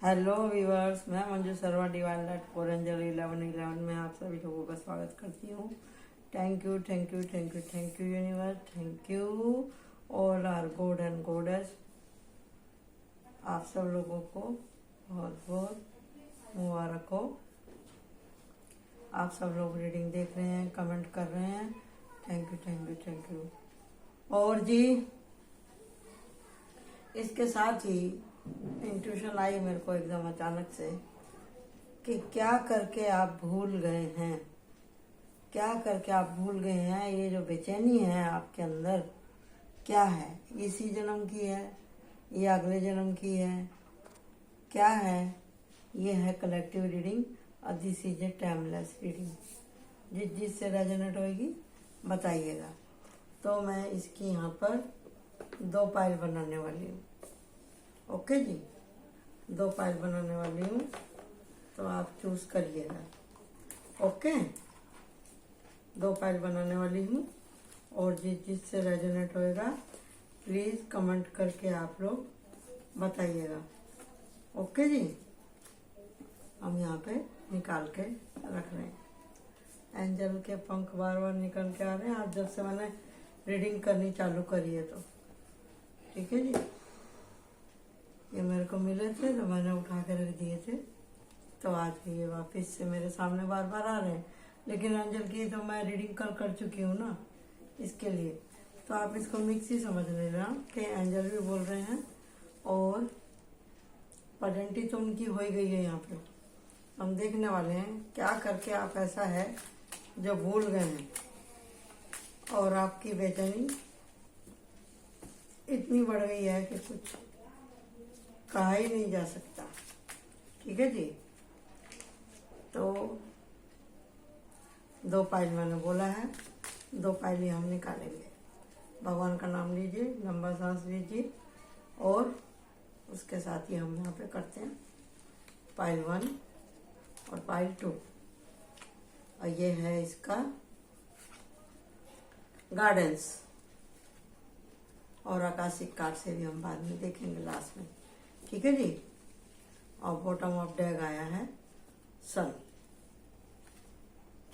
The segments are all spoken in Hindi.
हेलो व्यूअर्स, मैं Manju Sharma divine light for angel 1111 में आप सभी लोगों का स्वागत करती हूँ। Thank you thank you thank you thank you universe, thank you all our God and goddess. आप सब लोगों को बहुत बहुत मुबारक हो। आप सब लोग रीडिंग देख रहे हैं, कमेंट कर रहे हैं। Thank you thank you thank you. और जी, इसके साथ ही इंट्यूशन आई मेरे को एकदम अचानक से कि क्या करके आप भूल गए हैं, क्या करके आप भूल गए हैं। ये जो बेचैनी है आपके अंदर, क्या है? इसी जन्म की है या अगले जन्म की है? क्या है? ये है कलेक्टिव रीडिंग और this is a timeless reading. जिससे रेजोनेट होगी बताइएगा। तो मैं इसकी यहाँ पर 2 पाइल बनाने वाली हूँ। ओके जी, 2 पाइल बनाने वाली हूँ, तो आप चूज करिएगा। ओके, 2 पाइल बनाने वाली हूँ और जिससे रेजोनेट होएगा प्लीज कमेंट करके आप लोग बताइएगा। ओके जी, हम यहाँ पे निकाल के रख रहे हैं। एंजल के पंख बार बार निकल के आ रहे हैं आज जब से मैंने रीडिंग करनी चालू करी है। तो ठीक है जी, ये मेरे को मिले थे तो मैंने उठा के रख दिए थे, तो आज ये वापस से मेरे सामने बार बार आ रहे हैं। लेकिन एंजल की तो मैं रीडिंग कर चुकी हूँ ना, इसके लिए तो आप इसको मिक्स ही समझ लेना कि एंजल भी बोल रहे हैं और पडेंटी तो उनकी हो ही गई है। यहाँ पे हम देखने वाले हैं क्या करके आप ऐसा है जो भूल गए हैं और आपकी बेचैनी इतनी बढ़ गई है कि कुछ कहा ही नहीं जा सकता। ठीक है जी, तो 2 पाइल मैंने बोला है, 2 पाइल ही हम निकालेंगे। भगवान का नाम लीजिए, लंबा सांस लीजिए और उसके साथ ही हम यहाँ पे करते हैं पाइल 1 और पाइल 2। और ये है इसका गार्डेंस और आकाशिक कार्ड से भी हम बाद में देखेंगे लास्ट में। ठीक है जी, और बॉटम ऑफ डेक आया है सन।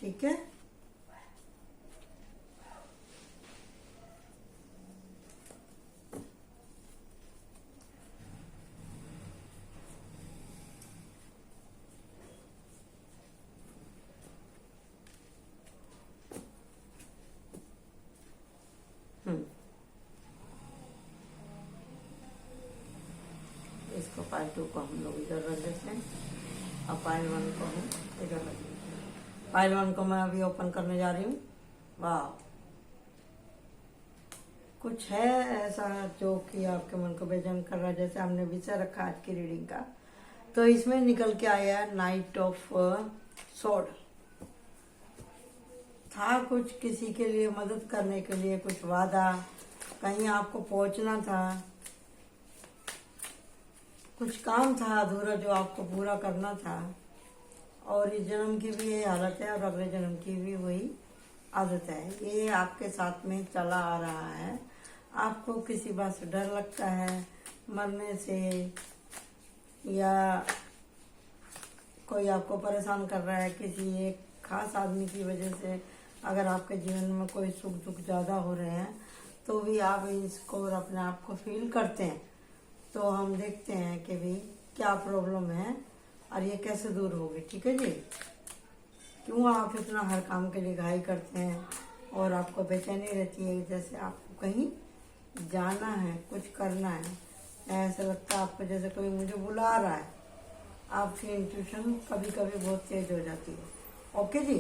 ठीक है, इसको पाइल 2 को हम लोग इधर रख देते हैं और पाइल 1 को हम इधर रख देते हैं। पाइल 1 को मैं अभी ओपन करने जा रही हूँ। वाह, कुछ है ऐसा जो कि आपके मन को बेचैन कर रहा है। जैसे हमने विषय रखा आज की रीडिंग का, तो इसमें निकल के आया है नाइट ऑफ सोड। था कुछ किसी के लिए मदद करने के लिए, कुछ वादा, कहीं आपको पहुंचना था, कुछ काम था अधूरा जो आपको पूरा करना था। और इस जन्म की भी ये हालत है और अगले जन्म की भी वही आदत है। ये आपके साथ में चला आ रहा है। आपको किसी बात से डर लगता है, मरने से, या कोई आपको परेशान कर रहा है किसी एक खास आदमी की वजह से। अगर आपके जीवन में कोई सुख दुख ज़्यादा हो रहे हैं तो भी आप इसको और अपने आप को फील करते हैं। तो हम देखते हैं कि भी क्या प्रॉब्लम है और ये कैसे दूर होगी। ठीक है जी, क्यों आप इतना हर काम के लिए घाई करते हैं और आपको बेचैनी रहती है, जैसे आपको कहीं जाना है, कुछ करना है। ऐसा लगता है आपको जैसे कोई मुझे बुला रहा है। आपकी इंट्यूशन कभी कभी बहुत तेज हो जाती है। ओके जी,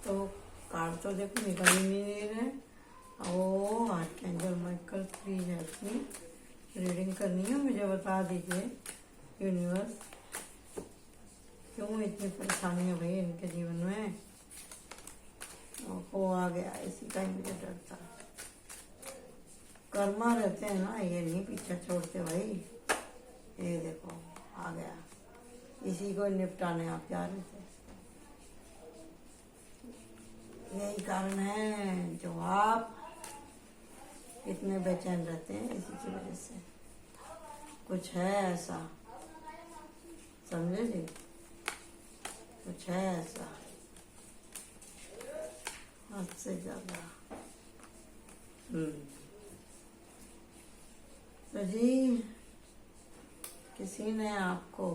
तो कार्ड तो देखो निकल ही नहीं रहे। O archangel Michael, please help me. Reading करनी है, मुझे बता दीजिए यूनिवर्स, क्यों इतनी परेशानी है भाई इनके जीवन में। वो आ गया, इसी का ही मुझे डर था। कर्मा रहते हैं ना, ये नहीं पीछा छोड़ते भाई। ये देखो आ गया, इसी को निपटाने आप जा रहे थे। यही कारण है जो आप इतने बेचैन रहते हैं, इसी की वजह से। कुछ है ऐसा समझे जी, कुछ है ऐसा हद से ज्यादा। तो जी किसी ने आपको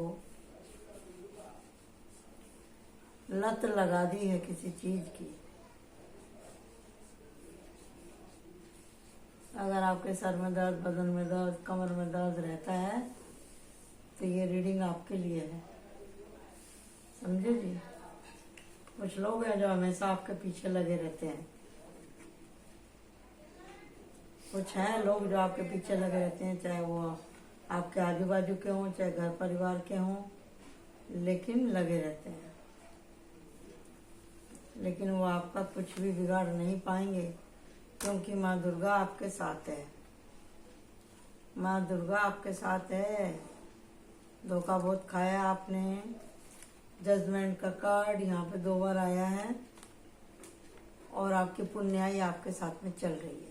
लत लगा दी है किसी चीज की। अगर आपके सर में दर्द, बदन में दर्द, कमर में दर्द रहता है तो ये रीडिंग आपके लिए है, समझे जी। कुछ लोग हैं जो हमेशा आपके पीछे लगे रहते हैं, कुछ हैं लोग जो आपके पीछे लगे रहते हैं, चाहे वो आपके आजू बाजू के हों, चाहे घर परिवार के हों, लेकिन लगे रहते हैं। लेकिन वो आपका कुछ भी बिगाड़ नहीं पाएंगे, क्योंकि माँ दुर्गा आपके साथ है। माँ दुर्गा आपके साथ है। धोखा बहुत खाया आपने। जजमेंट का कार्ड यहाँ पे 2 बार आया है और आपकी पुण्याई आपके साथ में चल रही है।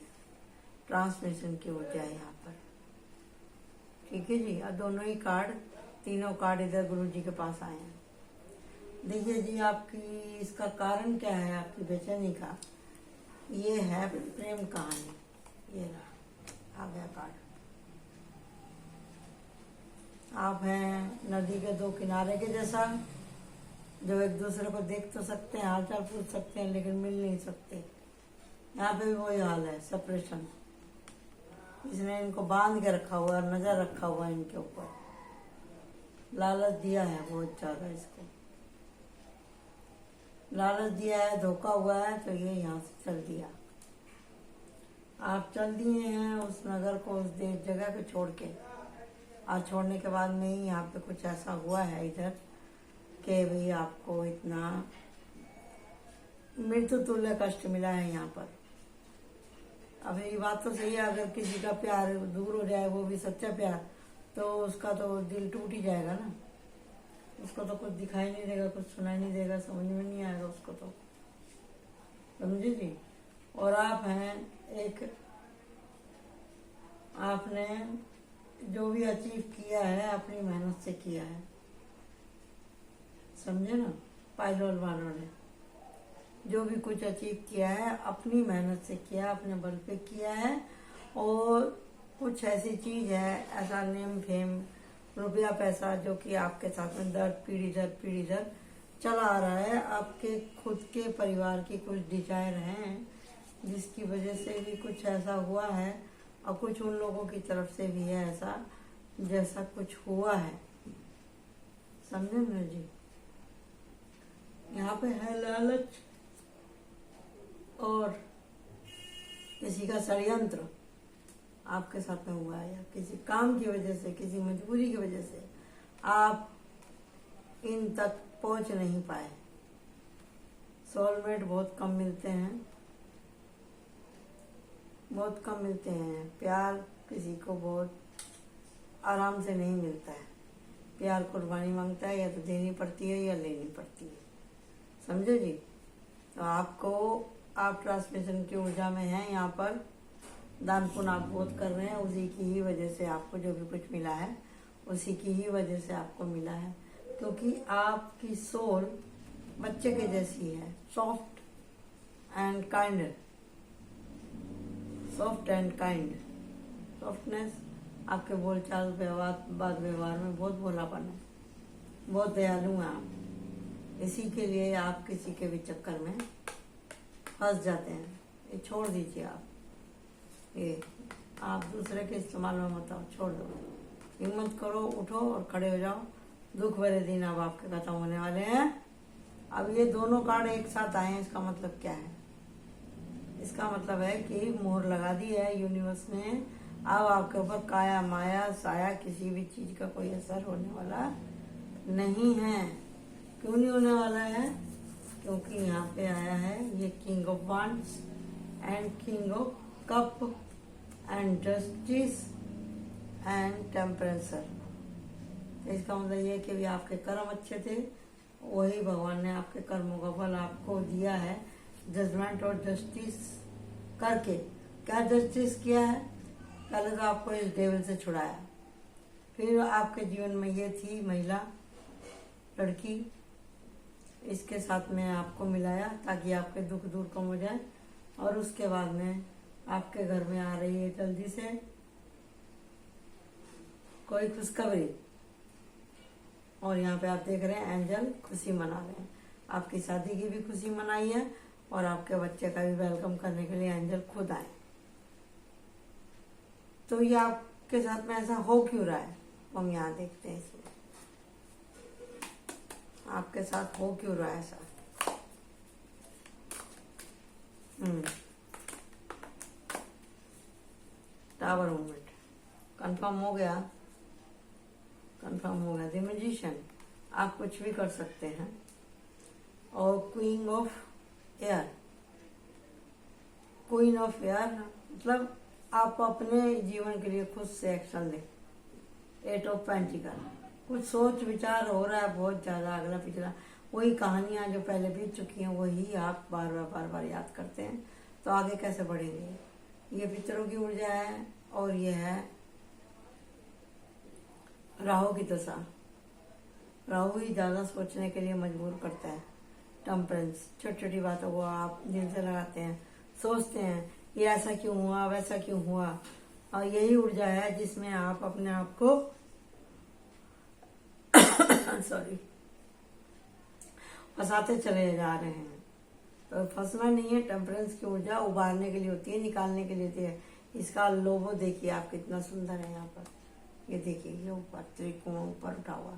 ट्रांसमिशन की ऊर्जा है यहाँ पर, ठीक है जी। और दोनों ही कार्ड, तीनों कार्ड इधर गुरु जी के पास आए हैं। देखिए जी, आपकी इसका कारण क्या है, आपकी बेचैनी का? ये है प्रेम कहानी। ये रहा, आ गया कार्ड। आप हैं नदी के 2 किनारे के जैसा, जो एक दूसरे को देख तो सकते हैं, हालचाल पूछ सकते हैं, लेकिन मिल नहीं सकते। यहाँ पे भी वही हाल है, सेपरेशन। इसने इनको बांध के रखा हुआ है, नजर रखा हुआ है इनके ऊपर, लालच दिया है बहुत ज्यादा इसको, लालच दिया है, धोखा हुआ है, तो ये यहाँ से चल दिया। आप चल दिए हैं उस नगर को, उस जगह को छोड़ के। आज छोड़ने के बाद में ही यहाँ पे कुछ ऐसा हुआ है इधर कि भाई आपको इतना मृत्यु तुल्य कष्ट मिला है यहाँ पर। अब ये बात तो सही है, अगर किसी का प्यार दूर हो जाए, वो भी सच्चा प्यार, तो उसका तो दिल टूट ही जाएगा ना। उसको तो कुछ दिखाई नहीं देगा, कुछ सुनाई नहीं देगा, समझ में नहीं आएगा उसको, तो समझे जी। और आप हैं एक, आपने जो भी अचीव किया है अपनी मेहनत से किया है, समझे ना। पायलवान वालों ने जो भी कुछ अचीव किया है अपनी मेहनत से किया, अपने बल पे किया है। और कुछ ऐसी चीज है, ऐसा नेम फेम, रुपया पैसा, जो कि आपके साथ में पीढ़ी दर चला आ रहा है। आपके खुद के परिवार की कुछ डिजायर हैं, जिसकी वजह से भी कुछ ऐसा हुआ है, और कुछ उन लोगों की तरफ से भी है ऐसा, जैसा कुछ हुआ है, समझे ना जी। यहाँ पे है लालच और किसी का षड्यंत्र आपके साथ में हुआ है, या किसी काम की वजह से, किसी मजबूरी की वजह से आप इन तक पहुंच नहीं पाए। सोलमेट बहुत कम मिलते हैं, बहुत कम मिलते हैं। प्यार किसी को बहुत आराम से नहीं मिलता है। प्यार कुर्बानी मांगता है, या तो देनी पड़ती है या लेनी पड़ती है, समझे जी। तो आपको, आप ट्रांसमिशन की ऊर्जा में हैं, यहाँ पर दान पुण्य आप बहुत कर रहे हैं, उसी की ही वजह से आपको जो भी कुछ मिला है, उसी की ही वजह से आपको मिला है। क्योंकि आपकी सोल बच्चे के जैसी है, soft and kind, soft and kind. Softness आपके बोलचाल, व्यवहार, बात व्यवहार में बहुत भोलापन है, बहुत दयालु हैं आप। इसी के लिए आप किसी के भी चक्कर में फंस जाते हैं। ये छोड़ दीजिए आप, ये आप दूसरे के इस्तेमाल में मत आओ, छोड़ दो। हिम्मत करो, उठो और खड़े हो जाओ। दुख भरे दिन अब आपके खत्म होने वाले हैं। अब ये दोनों कार्ड एक साथ आए हैं, इसका मतलब क्या है? इसका मतलब है कि मोहर लगा दी है यूनिवर्स ने। अब आपके ऊपर काया माया साया किसी भी चीज का कोई असर होने वाला नहीं है। क्यों नहीं होने वाला है? क्योंकि यहाँ पे आया है ये king of wands and king of cup and justice and temperature. इसका मतलब ये कि भी आपके कर्म अच्छे थे, वही भगवान ने आपके कर्मों का फल आपको दिया है जजमेंट और जस्टिस करके। क्या जस्टिस किया है? पहले तो आपको इस डेविल से छुड़ाया, फिर आपके जीवन में ये थी महिला लड़की, इसके साथ में आपको मिलाया ताकि आपके दुख दूर कम हो जाए। और उसके बाद में आपके घर में आ रही है जल्दी से कोई खुशखबरी। और यहाँ पे आप देख रहे हैं एंजल खुशी मना रहे हैं। आपकी शादी की भी खुशी मनाई है और आपके बच्चे का भी वेलकम करने के लिए एंजल खुद आए। तो ये आपके साथ में ऐसा हो क्यों रहा है, हम यहाँ देखते हैं इसमें आपके साथ हो क्यों रहा है ऐसा। टावर मूवमेंट कंफर्म हो गया, कंफर्म हो गया। द मैजिशियन, आप कुछ भी कर सकते हैं। और queen of air, queen of air मतलब आप अपने जीवन के लिए खुद से एक्शन लें। 8 ऑफ पेंटिकल, कुछ सोच विचार हो रहा है बहुत ज्यादा, अगला पिछला वही कहानियां जो पहले बीत चुकी हैं वही आप बार बार याद करते हैं, तो आगे कैसे बढ़ेंगे। ये पितरों की ऊर्जा है और ये है राहु की दशा। राहु ही ज्यादा सोचने के लिए मजबूर करता है। टेम्परेंस, छोटी छोटी बातों को आप दिल से लगाते हैं, सोचते हैं ये ऐसा क्यों हुआ, वैसा क्यों हुआ। और यही ऊर्जा है जिसमें आप अपने आप को सॉरी फंसाते चले जा रहे हैं। तो फंसना नहीं है, टेम्परेंस की ऊर्जा उबारने के लिए होती है, निकालने के लिए होती है। इसका लोगो देखिए आप कितना सुंदर है। यहाँ पर ये देखिए, ये ऊपर त्रिकोण ऊपर उठा हुआ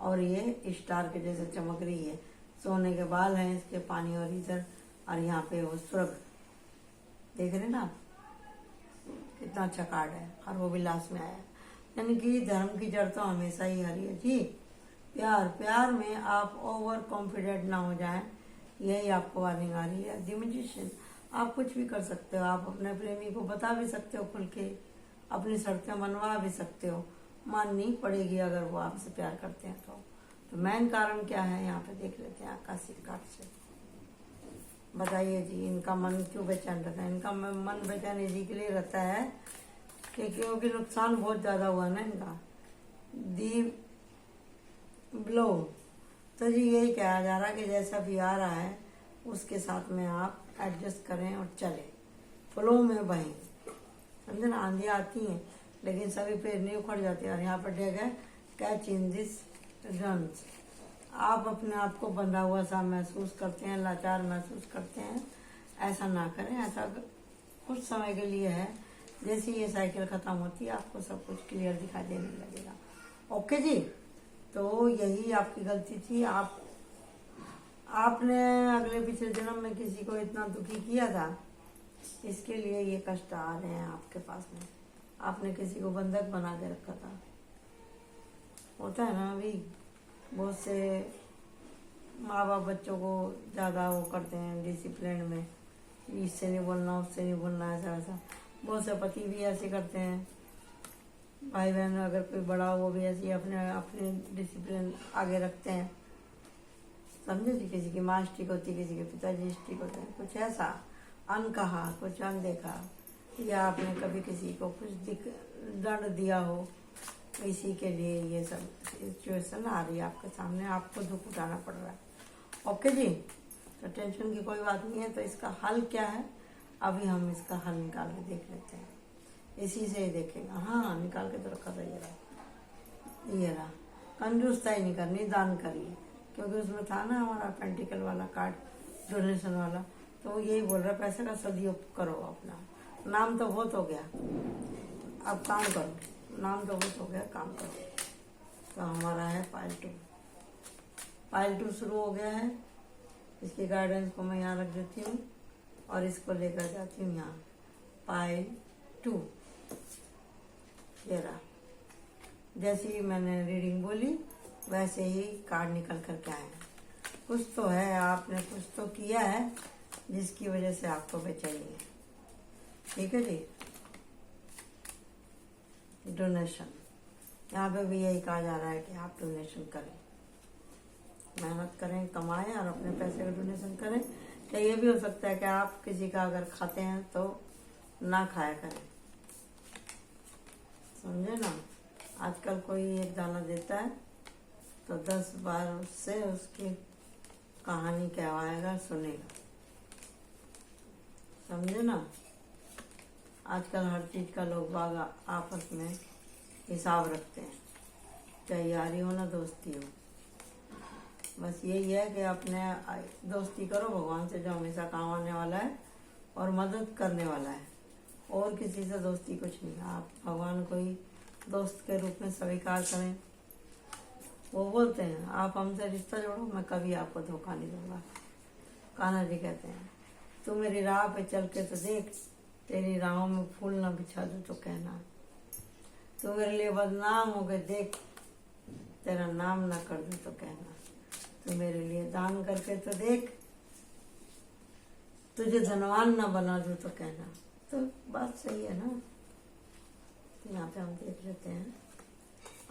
और ये स्टार के जैसे चमक रही है। सोने के बाल हैं इसके, पानी और इधर, और यहाँ पे वो स्वर्ग देख रहे ना आप, कितना अच्छा कार्ड है। और वो भी लास्ट में आया, यानी कि धर्म की जड़ तो हमेशा ही हरी है जी। प्यार, प्यार में आप ओवर कॉन्फिडेंट ना हो जाएं, यही आपको वार्निंग आ रही है। द मैजिशियन, आप कुछ भी कर सकते हो, आप अपने प्रेमी को बता भी सकते हो खुल के, अपनी शर्तें मनवा भी सकते हो, माननी पड़ेगी अगर वो आपसे प्यार करते हैं तो मेन कारण क्या है यहाँ पे देख लेते हैं आकाशीय कार्ड से। बताइए जी, इनका मन क्यों बेचैन रहता है। इनका मन बेचैन इसी के लिए रहता है कि क्योंकि नुकसान बहुत ज्यादा हुआ ना इनका। दी ब्लो, तो जी यही कहा जा रहा है कि जैसा भी आ रहा है उसके साथ में आप एडजस्ट करें और चलें, फ्लो में बहें। समझे ना, आंधी आती हैं लेकिन सभी पेड़ नहीं उखड़ जाते। और यहाँ पर डेग है कैच इन दिस रन्स। आप अपने आप को बंधा हुआ सा महसूस करते हैं, लाचार महसूस करते हैं, ऐसा ना करें। ऐसा कुछ समय के लिए है, जैसे ये साइकिल खत्म होती है आपको सब कुछ क्लियर दिखाई देने लगेगा। ओके जी, तो यही आपकी गलती थी। आपने अगले पिछले जन्म में किसी को इतना दुखी किया था, इसके लिए ये कष्ट आ रहे हैं आपके पास में। आपने किसी को बंधक बना के रखा था। होता है ना, अभी बहुत से माँ बाप बच्चों को ज्यादा वो करते हैं डिसिप्लिन में, इससे नहीं बोलना उससे नहीं बोलना, ऐसा ऐसा। बहुत से पति भी ऐसे करते हैं, भाई बहन अगर कोई बड़ा हो वो भी ऐसे अपने अपने डिसिप्लिन आगे रखते हैं। समझे जी, किसी की माँ स्टिक होती है, किसी के पिताजी स्टिक होते हैं। कुछ ऐसा अनकहा, कुछ अनदेखा, या आपने कभी किसी को कुछ दंड दिया हो, इसी के लिए ये सब सिचुएशन आ रही है आपके सामने, आपको दुख उठाना पड़ रहा है। ओके जी, तो टेंशन की कोई बात नहीं है। तो इसका हल क्या है, अभी हम इसका हल निकाल के देख लेते हैं। इसी से ही देखेंगे। हाँ, निकाल के तो रखा था, ये रहा। कंजूसताई नहीं करनी, दान करिए, क्योंकि उसमें था ना हमारा पेंटिकल वाला कार्ड, डोनेशन वाला। तो वो यही बोल रहा है पैसे का सदुपयोग करो अपना। नाम तो बहुत हो गया, अब काम करो। नाम तो बहुत हो गया, काम करो। तो हमारा है पाइल 2 शुरू हो गया है। इसकी गाइडेंस को मैं यहाँ रख देती हूँ और इसको लेकर जाती हूँ यहाँ। पाइल 2 ये रहा। जैसे ही मैंने रीडिंग बोली वैसे ही कार्ड निकल कर के आए। कुछ तो है, आपने कुछ तो किया है जिसकी वजह से आपको बेचैनी है। ठीक है जी। डोनेशन, यहाँ पे भी यही कहा जा रहा है कि आप डोनेशन करें, मेहनत करें, कमाएं और अपने पैसे का डोनेशन करें। या ये भी हो सकता है कि आप किसी का अगर खाते हैं तो ना खाया करें। समझे ना, आजकल कोई एक दाना देता है तो 10 बार उससे उसकी कहानी कहवाएगा, सुनेगा। समझे ना। आजकल हर चीज का लोग बाग आपस में हिसाब रखते हैं, चाहे यारी हो ना दोस्ती हो। बस यही है कि अपने दोस्ती करो भगवान से, जो हमेशा काम आने वाला है और मदद करने वाला है। और किसी से दोस्ती कुछ नहीं। आप भगवान को ही दोस्त के रूप में स्वीकार करें। वो बोलते हैं आप हमसे रिश्ता जोड़ो, मैं कभी आपको धोखा नहीं दूंगा। कान्हा जी कहते हैं तू मेरी राह पे चल के तो देख, तेरी राहों में फूल ना बिछा दूं तो कहना। तू मेरे लिए बदनाम हो गए देख, तेरा नाम ना कर दूं तो कहना। तू मेरे लिए दान करके तो देख, तुझे धनवान ना बना दूं तो कहना। तो बात सही है ना। यहाँ पे हम देख लेते हैं,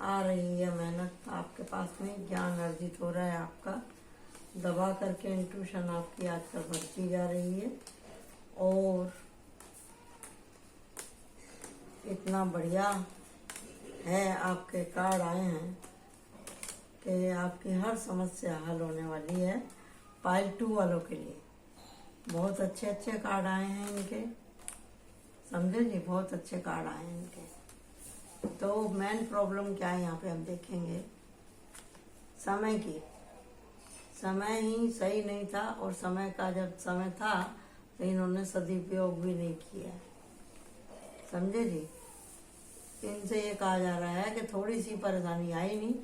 आ रही है मेहनत आपके पास में, ज्ञान अर्जित हो रहा है आपका। दबा करके इंट्यूशन आपकी आजकल बढ़ती जा रही है। और इतना बढ़िया है, आपके कार्ड आए हैं कि आपकी हर समस्या हल होने वाली है। पाइल 2 वालों के लिए बहुत अच्छे अच्छे कार्ड आए हैं इनके। समझे जी, बहुत अच्छे कार्ड आए हैं इनके। तो मेन प्रॉब्लम क्या है यहाँ पे हम देखेंगे, समय की। समय ही सही नहीं था, और समय का जब समय था तो इन्होंने सदुपयोग भी नहीं किया। समझे जी। इनसे ये कहा जा रहा है कि थोड़ी सी परेशानी आई नहीं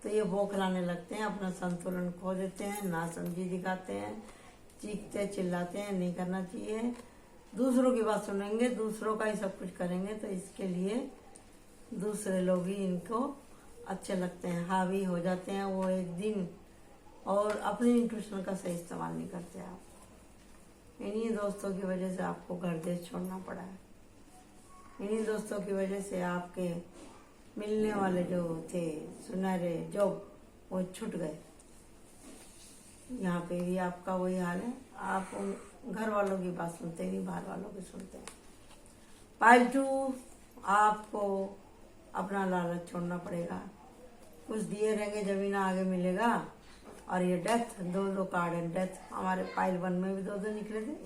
तो ये बौखलाने लगते हैं, अपना संतुलन खो देते हैं, नासमझी दिखाते हैं, चीखते चिल्लाते हैं। नहीं करना चाहिए। दूसरों की बात सुनेंगे, दूसरों का ही सब कुछ करेंगे, तो इसके लिए दूसरे लोग ही इनको अच्छे लगते हैं, हावी हो जाते हैं वो एक दिन। और अपनी इंट्यूशन का सही इस्तेमाल नहीं करते आप। इन्हीं दोस्तों की वजह से आपको घर देश छोड़ना पड़ा है। इन्हीं दोस्तों की वजह से आपके मिलने वाले जो थे सुनहरे जॉब, वो छूट गए। यहाँ पे भी आपका वही हाल है। आप घर वालों की बात सुनते नहीं, बाहर वालों की सुनते हैं। पाइल 2, आपको अपना लालच छोड़ना पड़ेगा। कुछ दिए रहेंगे जमीन आगे मिलेगा। और ये डेथ, 2 कार्ड है डेथ। हमारे पाइल 1 में भी 2 निकले थे।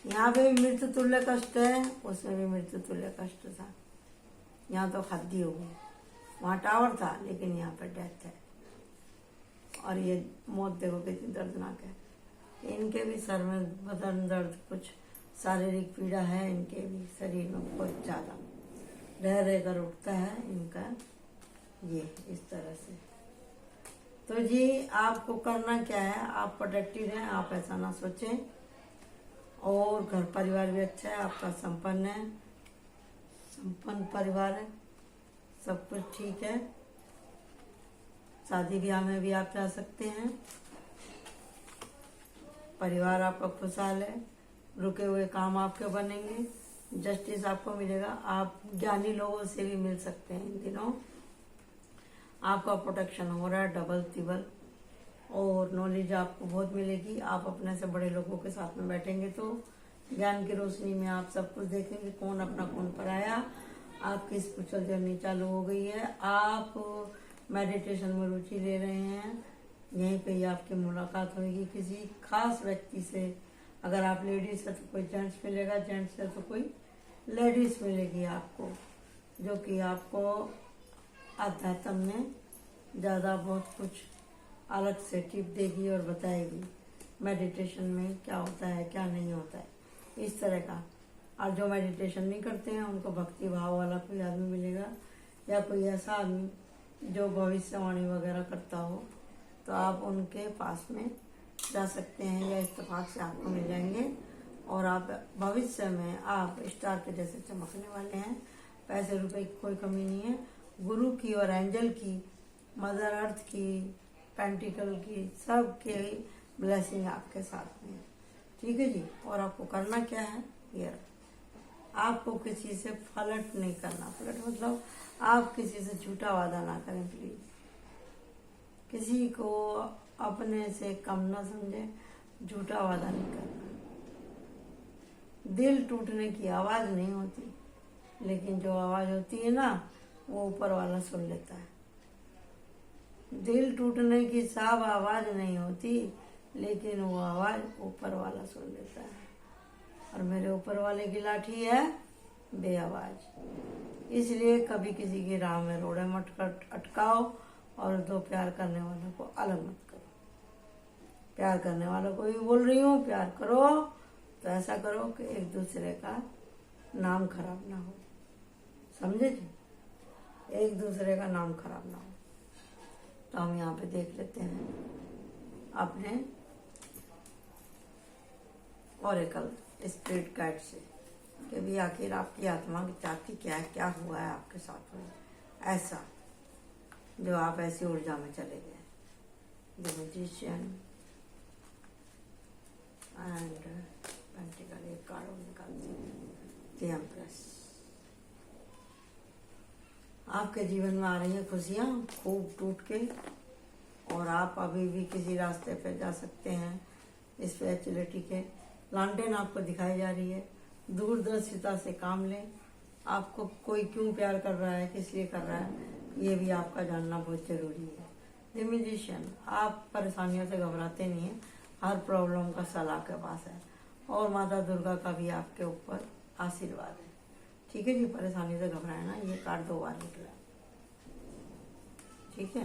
यहाँ पे भी मृत्यु तुल्य कष्ट है, उसमें भी मृत्यु तुल्य कष्ट था। यहाँ तो हद्दी हो गई। वहाँ टावर था लेकिन यहाँ पे डेथ है। और ये मौत देखो कितनी दर्दनाक है। इनके भी सर में बदन दर्द, कुछ शारीरिक पीड़ा है इनके भी शरीर में बहुत ज़्यादा। रह रह कर उठता है इनका ये इस तरह से। तो जी आपको करना क्या है, आप प्रोटेक्टिव हैं, आप ऐसा ना सोचें। और घर परिवार भी अच्छा है आपका, संपन्न है, संपन्न परिवार है, सब कुछ ठीक है। शादी ब्याह में भी आप जा सकते हैं। परिवार आपका खुशहाल है, रुके हुए काम आपके बनेंगे, जस्टिस आपको मिलेगा। आप ज्ञानी लोगों से भी मिल सकते हैं इन दिनों। आपका प्रोटेक्शन हो रहा है डबल तिबल, और नॉलेज आपको बहुत मिलेगी। आप अपने से बड़े लोगों के साथ में बैठेंगे तो ज्ञान की रोशनी में आप सब कुछ देखेंगे, कौन अपना कौन पराया। आपकी स्पिरिचुअल जर्नी चालू हो गई है। आप मेडिटेशन में रुचि ले रहे हैं, यहीं पे ही आपकी मुलाकात होगी किसी खास व्यक्ति से। अगर आप लेडीज है तो कोई जेंट्स मिलेगा, जेंट्स है तो कोई लेडीज मिलेगी आपको, जो कि आपको अध्यात्म में ज़्यादा बहुत कुछ अलग से टिप देगी और बताएगी मेडिटेशन में क्या होता है क्या नहीं होता है, इस तरह का। और जो मेडिटेशन नहीं करते हैं उनको भक्ति भाव वाला कोई आदमी मिलेगा, या कोई ऐसा आदमी जो भविष्यवाणी वगैरह करता हो, तो आप उनके पास में जा सकते हैं, या इत्तेफाक से आपको मिल जाएंगे। और आप भविष्य में आप स्टार के जैसे चमकने वाले हैं। पैसे रुपए की कोई कमी नहीं है। गुरु की और एंजल की, मदर अर्थ की, पेंटिकल की, सब के ब्लेसिंग आपके साथ में। ठीक है जी। और आपको करना क्या है, ये आपको किसी से फ्लर्ट नहीं करना। फ्लर्ट मतलब आप किसी से झूठा वादा ना करें प्लीज। किसी को अपने से कम ना समझे, झूठा वादा नहीं करना। दिल टूटने की आवाज नहीं होती, लेकिन जो आवाज होती है ना, वो ऊपर वाला सुन लेता है। दिल टूटने की साफ आवाज नहीं होती, लेकिन वो आवाज ऊपर वाला सुन लेता है, और मेरे ऊपर वाले की लाठी है बेआवाज। इसलिए कभी किसी की राह में रोड़े मत अटकाओ, और दो प्यार करने वालों को अलग मत करो। प्यार करने वालों को भी बोल रही हूँ, प्यार करो तो ऐसा करो कि एक दूसरे का नाम खराब ना हो, समझे जी? एक दूसरे का नाम खराब ना हो। तो हम यहाँ पे देख लेते हैं अपने ओरेकल स्पिरिट गाइड से कि भी आखिर आपकी आत्मा की चाहती क्या है, क्या हुआ है आपके साथ में ऐसा जो आप ऐसी ऊर्जा में चले गए। द मैजिशियन एंड पेंटिकल, एक कार्ड निकालते हैं, द एम्प्रेस। आपके जीवन में आ रही हैं खुशियाँ खूब टूट के, और आप अभी भी किसी रास्ते पे जा सकते हैं। स्पिरिचुअलिटी के लांटेन आपको दिखाई जा रही है। दूरदर्शिता से काम लें। आपको कोई क्यों प्यार कर रहा है, किस लिए कर रहा है, ये भी आपका जानना बहुत जरूरी है। द म्यूजिशियन, आप परेशानियों से घबराते नहीं हैं, हर प्रॉब्लम का सलाह के पास है, और माता दुर्गा का भी आपके ऊपर आशीर्वाद है। ठीक है जी, परेशानी से घबराए ना। ये कार्ड 2 बार निकला, ठीक है,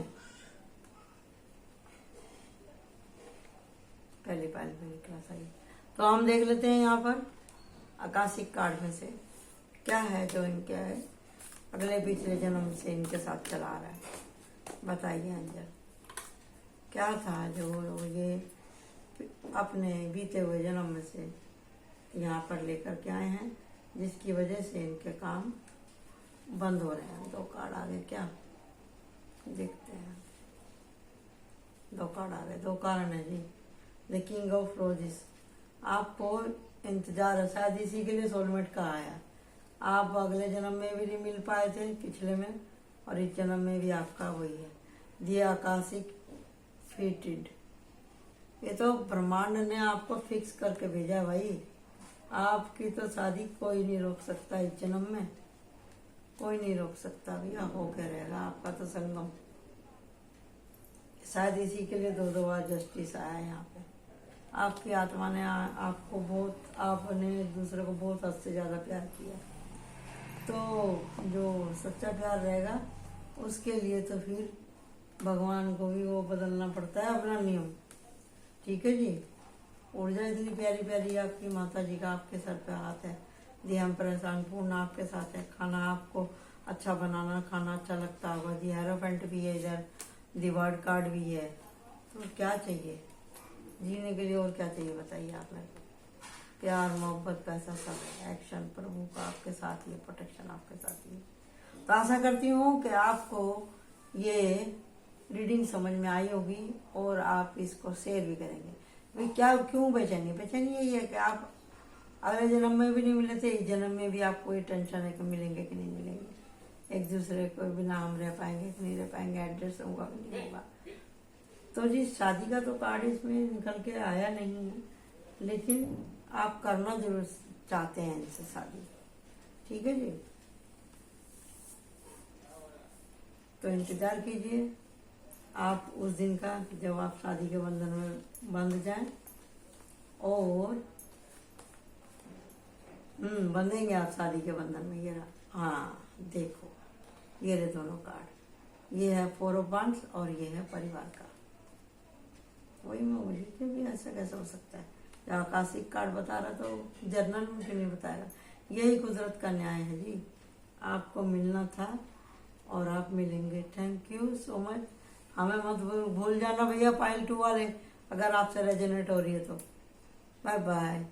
पहली पाल में निकला सही। तो हम देख लेते हैं यहाँ पर आकाशिक कार्ड में से क्या है जो इनके अगले पिछले जन्म से इनके साथ चला रहा है। बताइए अंजल, क्या था जो ये अपने बीते हुए जन्म में से यहाँ पर लेकर के आए हैं, जिसकी वजह से इनके काम बंद हो रहे हैं। 2 कार्ड आगे क्या देखते हैं, 2 कार्ड आ गए, 2 कारण है जी। द किंग ऑफ रोजेस, आपको इंतजार है, शायद इसी के लिए सोलमेट का आया। आप अगले जन्म में भी नहीं मिल पाए थे पिछले में, और इस जन्म में भी आपका वही है। दी आकाशिक फिटेड, ये तो ब्रह्मांड ने आपको फिक्स करके भेजा है भाई। आपकी तो शादी कोई नहीं रोक सकता, इस जन्म में कोई नहीं रोक सकता भैया, होके रहेगा आपका तो संगम। शायद इसी के लिए 2 बार जस्टिस आया है यहाँ पे। आपकी आत्मा ने आपको बहुत, आपने एक दूसरे को बहुत हद से ज़्यादा प्यार किया, तो जो सच्चा प्यार रहेगा उसके लिए तो फिर भगवान को भी वो बदलना पड़ता है अपना नियम। ठीक है जी, ऊर्जा इतनी प्यारी प्यारी आपकी माता जी का आपके सर पे हाथ है। दी एम्प्रेस पूर्ण आपके साथ है। खाना आपको अच्छा बनाना, खाना अच्छा लगता होगा। दी हेरोफेंट भी है इधर, दी वर्ड कार्ड भी है। तो क्या चाहिए जीने के लिए, और क्या चाहिए बताइए आप मेरे को। प्यार, मोहब्बत, पैसा सब है। एक्शन प्रभु का आपके साथ ही, प्रोटेक्शन आपके साथ ही। तो आशा करती हूँ कि आपको ये रीडिंग समझ में आई होगी, और आप इसको शेयर भी करेंगे। भाई क्या, क्यों बेचैनी? बेचैनी यही है कि आप अगले जन्म में भी नहीं मिले थे, इस जन्म में भी आपको ये टेंशन है कि मिलेंगे कि नहीं मिलेंगे, एक दूसरे को बिना हम रह पाएंगे कि नहीं रह पाएंगे, एडजस्ट होगा कि नहीं होगा। तो जी शादी का तो कार्ड इसमें निकल के आया नहीं है, लेकिन आप करना जरूर चाहते हैं इनसे शादी। ठीक है जी, तो इंतजार कीजिए आप उस दिन का जब आप शादी के बंधन में बंध जाएं, और बंधेंगे आप शादी के बंधन में। ये रहा, हाँ देखो ये रहे दोनों कार्ड, ये है 4 ऑफ वांड्स और ये है परिवार का। वही मैं बोली कि भी ऐसा कैसे हो सकता है, जब आकाशिक कार्ड बता रहा तो जर्नल में क्यों नहीं बताएगा। यही कुदरत का न्याय है जी, आपको मिलना था और आप मिलेंगे। Thank you so much. हमें मत भूल जाना भैया पाइल 2 वाले, अगर आपसे रेजोनेट हो रही है तो। Bye bye.